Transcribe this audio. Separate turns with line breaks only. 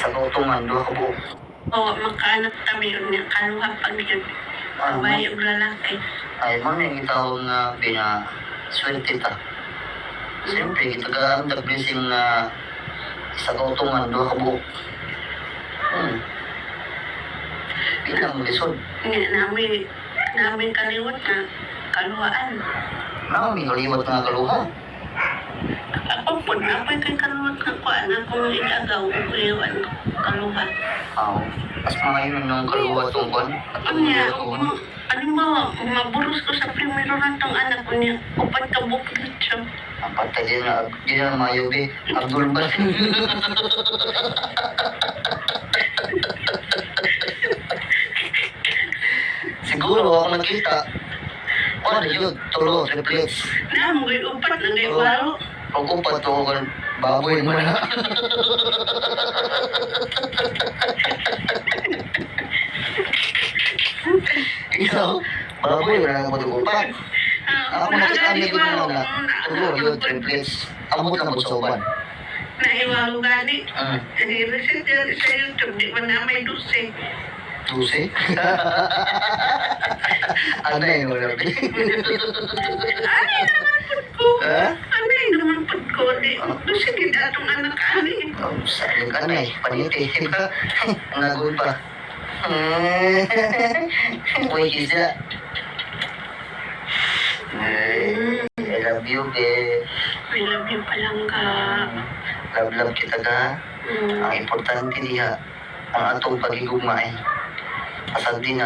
Sa kautungan, duha ka buok.
O, makaanap kami yun niya. Kaluha pag yun. Babae o lalaki.
Ay, mo na yung itawag nga swerte ta. Siyempre, kita ka ang blessing na sa kautungan, duha ka buok. Bilang lisod.
Namin kaliwat na kaluhaan.
Namin kaliwat nga kaluha.
Ako po, napoy kay kaluhat na kuan. Akong igagaw o iwan kaluha.
Mas mga yun ng kaluha tungkol.
Ano niya, halimbawa, maburos ko sa primero ng tong anak ko niya. Upat ka buklit siya.
Ang patay din na mayobi. Abdul ba? Siguro ako nakita. Ano yun? Tulo, triplets.
Namoy, upat na ngayon walo.
Pag upat to, baboy mo na. Ikaw, baboy mo na ang upat. Ako nakita niya ko na tulo, yun, triplets. Amot ang busoban.
Naiwalo gani. Reset sa YouTube, di ba na may dose.
Duse? Ano yun, wala ba?
Ani naman po ko.
Ha?
Ani naman po ko. Dose gid atong anak ani.
Sayang ka na eh, paniti. Nagul pa. Uy, Gisela. I love you, be.
I love you palangga.
Love kita ka. Ang importante diha, ang atong pagigugma eh. Asal din